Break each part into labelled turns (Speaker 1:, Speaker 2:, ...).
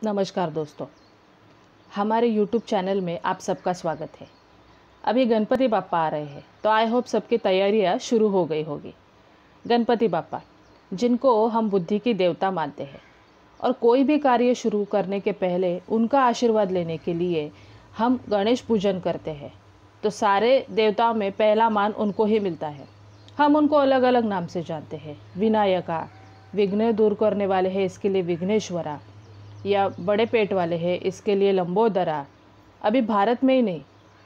Speaker 1: नमस्कार दोस्तों, हमारे YouTube चैनल में आप सबका स्वागत है। अभी गणपति बाप्पा आ रहे हैं, तो आई होप सबकी तैयारियां शुरू हो गई होगी। गणपति बाप्पा, जिनको हम बुद्धि की देवता मानते हैं, और कोई भी कार्य शुरू करने के पहले उनका आशीर्वाद लेने के लिए हम गणेश पूजन करते हैं। तो सारे देवताओं में पहला मान उनको ही मिलता है। हम उनको अलग अलग नाम से जानते हैं। विनायका, विघ्न दूर करने वाले हैं, इसके लिए विघ्नेश्वरा, या बड़े पेट वाले हैं, इसके लिए लंबोदरा। अभी भारत में ही नहीं,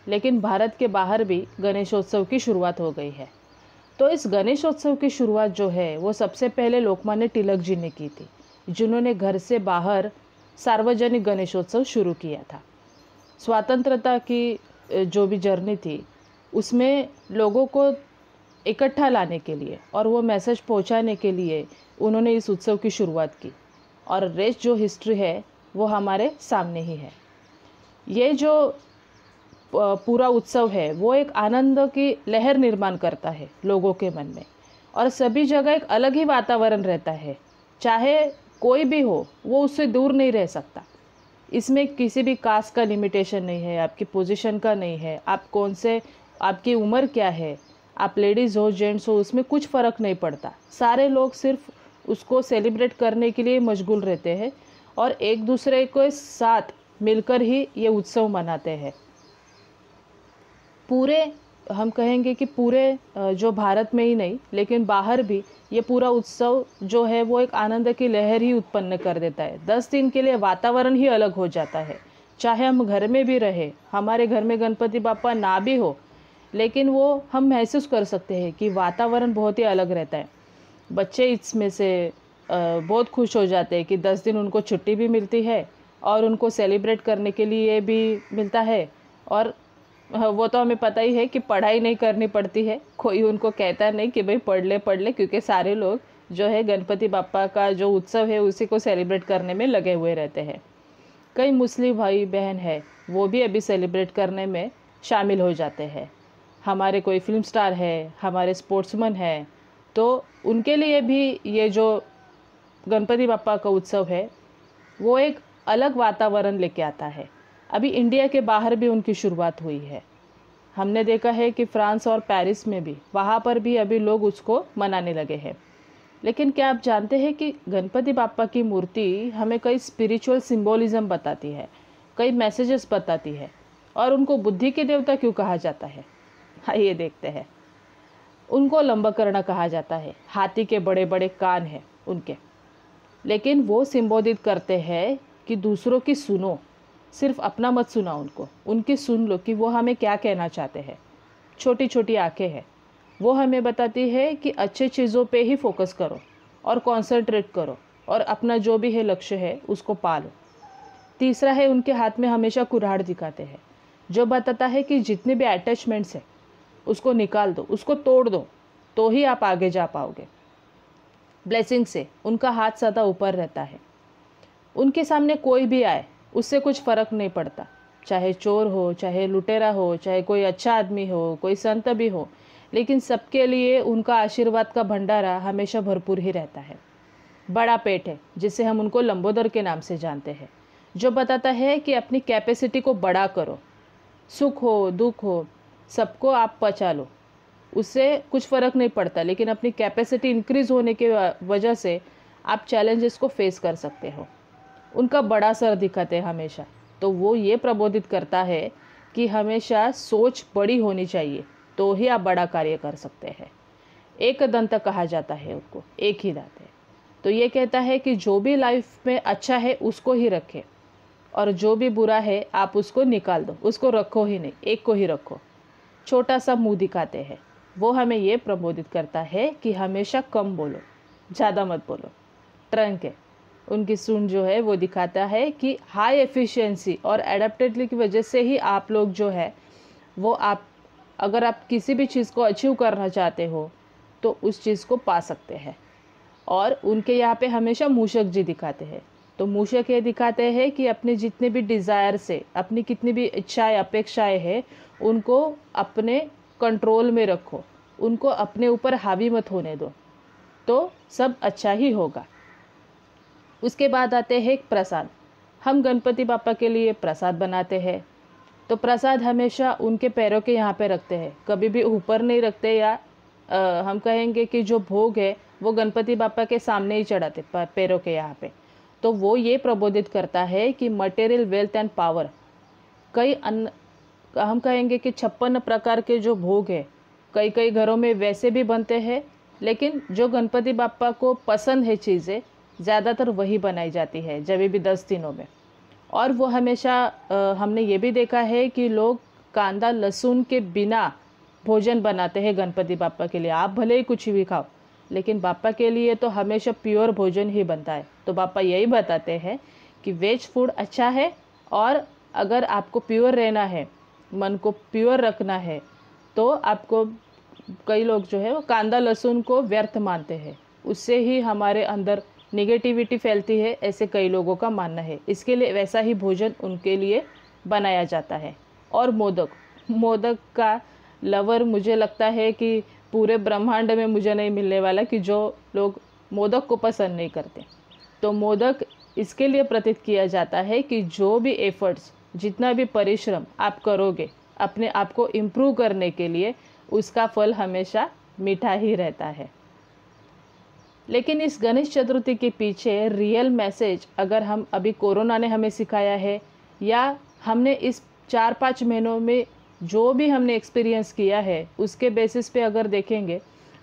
Speaker 1: लेकिन भारत के बाहर भी गणेशोत्सव की शुरुआत हो गई है। तो इस गणेशोत्सव की शुरुआत जो है वो सबसे पहले लोकमान्य तिलक जी ने की थी, जिन्होंने घर से बाहर सार्वजनिक गणेशोत्सव शुरू किया था। स्वतंत्रता की जो भी जर्नी थी, उसमें लोगों को इकट्ठा लाने के लिए और वो मैसेज पहुंचाने के लिए उन्होंने इस उत्सव की शुरुआत की। और रेस्ट जो हिस्ट्री है वो हमारे सामने ही है। ये जो पूरा उत्सव है वो एक आनंद की लहर निर्माण करता है लोगों के मन में, और सभी जगह एक अलग ही वातावरण रहता है। चाहे कोई भी हो, वो उससे दूर नहीं रह सकता। इसमें किसी भी कास्ट का लिमिटेशन नहीं है, आपकी पोजीशन का नहीं है, आप कौन से, आपकी उम्र क्या है, आप लेडीज़ हो जेंट्स हो, उसमें कुछ फ़र्क नहीं पड़ता। सारे लोग सिर्फ उसको सेलिब्रेट करने के लिए मशगूल रहते हैं और एक दूसरे के साथ मिलकर ही ये उत्सव मनाते हैं। पूरे, हम कहेंगे कि पूरे जो भारत में ही नहीं लेकिन बाहर भी ये पूरा उत्सव जो है वो एक आनंद की लहर ही उत्पन्न कर देता है। 10 दिन के लिए वातावरण ही अलग हो जाता है। चाहे हम घर में भी रहे, हमारे घर में गणपति बाप्पा ना भी हो, लेकिन वो हम महसूस कर सकते हैं कि वातावरण बहुत ही अलग रहता है। बच्चे इसमें से बहुत खुश हो जाते हैं कि 10 दिन उनको छुट्टी भी मिलती है और उनको सेलिब्रेट करने के लिए भी मिलता है। और वो तो हमें पता ही है कि पढ़ाई नहीं करनी पड़ती है। कोई उनको कहता नहीं कि भाई पढ़ ले, क्योंकि सारे लोग जो है गणपति बाप्पा का जो उत्सव है उसी को सेलिब्रेट करने में लगे हुए रहते हैं। कई मुस्लिम भाई बहन है, वो भी अभी सेलिब्रेट करने में शामिल हो जाते हैं। हमारे कोई फिल्म स्टार है, हमारे स्पोर्ट्समैन है, तो उनके लिए भी ये जो गणपति बाप्पा का उत्सव है वो एक अलग वातावरण लेके आता है। अभी इंडिया के बाहर भी उनकी शुरुआत हुई है। हमने देखा है कि फ्रांस और पेरिस में भी, वहाँ पर भी अभी लोग उसको मनाने लगे हैं। लेकिन क्या आप जानते हैं कि गणपति बाप्पा की मूर्ति हमें कई स्पिरिचुअल सिंबोलिज्म बताती है, कई मैसेजेस बताती है, और उनको बुद्धि के देवता क्यों कहा जाता है? आइए देखते हैं। उनको लंबकर्ण कहा जाता है, हाथी के बड़े बड़े कान हैं उनके, लेकिन वो संबोधित करते हैं कि दूसरों की सुनो, सिर्फ अपना मत सुना उनको, उनकी सुन लो कि वो हमें क्या कहना चाहते हैं। छोटी छोटी आंखें हैं, वो हमें बताती है कि अच्छे चीज़ों पे ही फोकस करो और कॉन्सेंट्रेट करो और अपना जो भी है लक्ष्य है उसको पालो। तीसरा है, उनके हाथ में हमेशा कुल्हाड़ दिखाते हैं, जो बताता है कि जितने भी अटैचमेंट्स है उसको निकाल दो, उसको तोड़ दो, तो ही आप आगे जा पाओगे। ब्लेसिंग से उनका हाथ सदा ऊपर रहता है। उनके सामने कोई भी आए उससे कुछ फ़र्क नहीं पड़ता, चाहे चोर हो, चाहे लुटेरा हो, चाहे कोई अच्छा आदमी हो, कोई संत भी हो, लेकिन सबके लिए उनका आशीर्वाद का भंडारा हमेशा भरपूर ही रहता है। बड़ा पेट है, जिसे हम उनको लंबोदर के नाम से जानते हैं, जो बताता है कि अपनी कैपेसिटी को बड़ा करो। सुख हो दुख हो सबको आप पचा लो, उससे कुछ फ़र्क नहीं पड़ता, लेकिन अपनी कैपेसिटी इंक्रीज़ होने के वजह से आप चैलेंजेस को फेस कर सकते हो। उनका बड़ा सर दिखाते हैं हमेशा, तो वो ये प्रबोधित करता है कि हमेशा सोच बड़ी होनी चाहिए, तो ही आप बड़ा कार्य कर सकते हैं। एक दंत कहा जाता है उनको, एक ही दांत है, तो ये कहता है कि जो भी लाइफ में अच्छा है उसको ही रखें, और जो भी बुरा है आप उसको निकाल दो, उसको रखो ही नहीं, एक को ही रखो। छोटा सा मुंह दिखाते हैं, वो हमें ये प्रबोधित करता है कि हमेशा कम बोलो, ज़्यादा मत बोलो। ट्रंक है, उनकी सूंड जो है वो दिखाता है कि हाई एफिशिएंसी और एडेप्टेबिलिटी की वजह से ही आप लोग जो है वो, आप अगर आप किसी भी चीज़ को अचीव करना चाहते हो तो उस चीज़ को पा सकते हैं। और उनके यहाँ पे हमेशा मूषक जी दिखाते हैं, तो मूषक ये दिखाते हैं कि अपने जितने भी डिज़ायर से, अपनी कितनी भी इच्छाएं अपेक्षाएं हैं, उनको अपने कंट्रोल में रखो, उनको अपने ऊपर हावी मत होने दो, तो सब अच्छा ही होगा। उसके बाद आते हैं प्रसाद। हम गणपति बापा के लिए प्रसाद बनाते हैं। तो प्रसाद हमेशा उनके पैरों के यहाँ पे रखते हैं, कभी भी ऊपर नहीं रखते, या हम कहेंगे कि जो भोग है वो गणपति बापा के सामने ही चढ़ाते पैरों के यहाँ पे। तो वो ये प्रबोधित करता है कि मटेरियल वेल्थ एंड पावर, कई हम कहेंगे कि 56 प्रकार के जो भोग है कई कई घरों में वैसे भी बनते हैं, लेकिन जो गणपति बापा को पसंद है चीज़ें ज़्यादातर वही बनाई जाती है जब भी 10 दिनों में। और वो हमेशा हमने ये भी देखा है कि लोग कांदा लहसुन के बिना भोजन बनाते हैं गणपति बापा के लिए। आप भले ही कुछ भी खाओ, लेकिन बापा के लिए तो हमेशा प्योर भोजन ही बनता है। तो बापा यही बताते हैं कि वेज फूड अच्छा है, और अगर आपको प्योर रहना है, मन को प्योर रखना है, तो आपको, कई लोग जो है वो कांदा लहसुन को व्यर्थ मानते हैं, उससे ही हमारे अंदर निगेटिविटी फैलती है, ऐसे कई लोगों का मानना है। इसके लिए वैसा ही भोजन उनके लिए बनाया जाता है। और मोदक का लवर मुझे लगता है कि पूरे ब्रह्मांड में मुझे नहीं मिलने वाला कि जो लोग मोदक को पसंद नहीं करते। तो मोदक इसके लिए प्रतीत किया जाता है कि जो भी एफर्ट्स, जितना भी परिश्रम आप करोगे अपने आप को इम्प्रूव करने के लिए, उसका फल हमेशा मीठा ही रहता है। लेकिन इस गणेश चतुर्थी के पीछे रियल मैसेज, अगर हम अभी कोरोना ने हमें सिखाया है, या हमने इस 4-5 महीनों में जो भी हमने एक्सपीरियंस किया है, उसके बेसिस पे अगर देखेंगे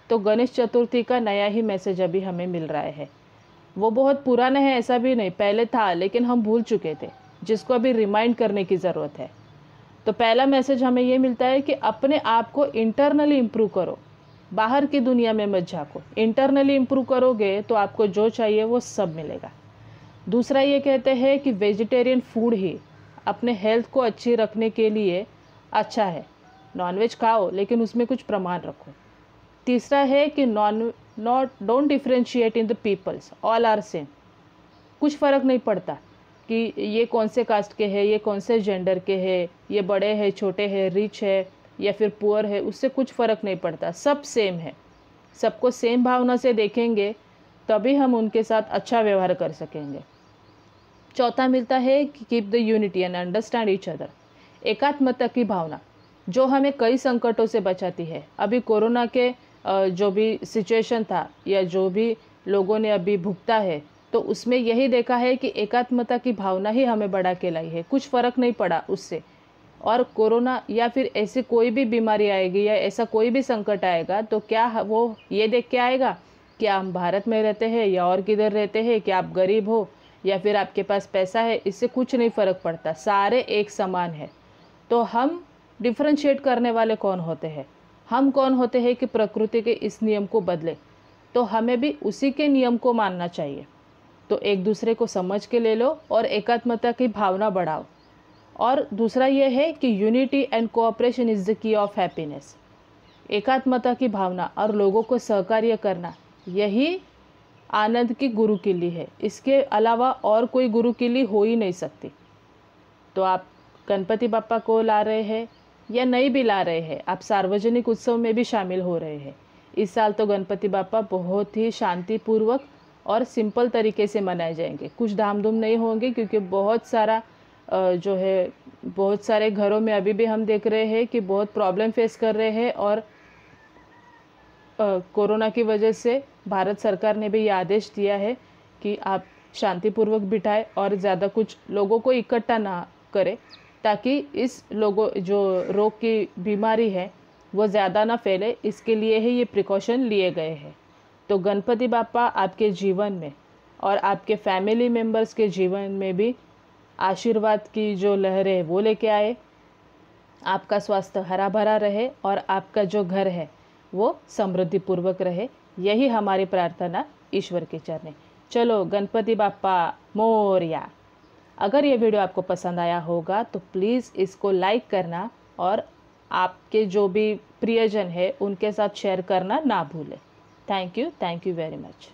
Speaker 1: तो गणेश चतुर्थी का नया ही मैसेज अभी हमें मिल रहा है। वो बहुत पुराना है ऐसा भी नहीं, पहले था लेकिन हम भूल चुके थे, जिसको अभी रिमाइंड करने की ज़रूरत है। तो पहला मैसेज हमें ये मिलता है कि अपने आप को इंटरनली इम्प्रूव करो, बाहर की दुनिया में मत झाँको। इंटरनली इम्प्रूव करोगे तो आपको जो चाहिए वो सब मिलेगा। दूसरा ये कहते हैं कि वेजिटेरियन फूड ही अपने हेल्थ को अच्छी रखने के लिए अच्छा है। नॉनवेज खाओ लेकिन उसमें कुछ प्रमाण रखो। तीसरा है कि don't differentiate in the peoples, all are same. कुछ फ़र्क नहीं पड़ता कि ये कौन से कास्ट के हैं, ये कौन से जेंडर के हैं, ये बड़े हैं, छोटे हैं, रिच है या फिर पुअर है, उससे कुछ फ़र्क नहीं पड़ता, सब सेम है। सबको सेम भावना से देखेंगे तभी हम उनके साथ अच्छा व्यवहार कर सकेंगे। चौथा मिलता है कि keep the unity and understand each other, एकात्मता की भावना जो हमें कई संकटों से बचाती है। अभी कोरोना के जो भी सिचुएशन था या जो भी लोगों ने अभी भुगता है, तो उसमें यही देखा है कि एकात्मता की भावना ही हमें बढ़ा के लाई है। कुछ फ़र्क नहीं पड़ा उससे। और कोरोना या फिर ऐसी कोई भी बीमारी आएगी या ऐसा कोई भी संकट आएगा तो क्या वो ये देख के आएगा कि हम भारत में रहते हैं या और किधर रहते हैं, कि आप गरीब हो या फिर आपके पास पैसा है, इससे कुछ नहीं फ़र्क पड़ता, सारे एक समान है। तो हम डिफ्रेंशिएट करने वाले कौन होते हैं? हम कौन होते हैं कि प्रकृति के इस नियम को बदले? तो हमें भी उसी के नियम को मानना चाहिए। तो एक दूसरे को समझ के ले लो और एकात्मता की भावना बढ़ाओ। और दूसरा ये है कि unity and cooperation is the key of happiness. एकात्मता की भावना और लोगों को सहकार्य करना, यही आनंद की गुरु किल्ली है। इसके अलावा और कोई गुरु किल्ली हो ही नहीं सकती। तो आप गणपति बापा को ला रहे हैं या नहीं भी ला रहे हैं, आप सार्वजनिक उत्सव में भी शामिल हो रहे हैं। इस साल तो गणपति बापा बहुत ही शांतिपूर्वक और सिंपल तरीके से मनाए जाएंगे। कुछ धाम-धूम नहीं होंगे, क्योंकि बहुत सारे घरों में अभी भी हम देख रहे हैं कि बहुत प्रॉब्लम फेस कर रहे हैं। और कोरोना की वजह से भारत सरकार ने भी ये आदेश दिया है कि आप शांतिपूर्वक बिठाएं और ज़्यादा कुछ लोगों को इकट्ठा ना करें, ताकि इस जो रोग की बीमारी है वो ज़्यादा ना फैले। इसके लिए ही ये प्रिकॉशन लिए गए हैं। तो गणपति बापा आपके जीवन में और आपके फैमिली मेम्बर्स के जीवन में भी आशीर्वाद की जो लहर है वो लेके आए। आपका स्वास्थ्य हरा भरा रहे और आपका जो घर है वो समृद्धिपूर्वक रहे, यही हमारी प्रार्थना ईश्वर के चरणे। चलो गणपति बापा मोरया। अगर ये वीडियो आपको पसंद आया होगा तो प्लीज़ इसको लाइक करना और आपके जो भी प्रियजन है उनके साथ शेयर करना ना भूलें। Thank you very much.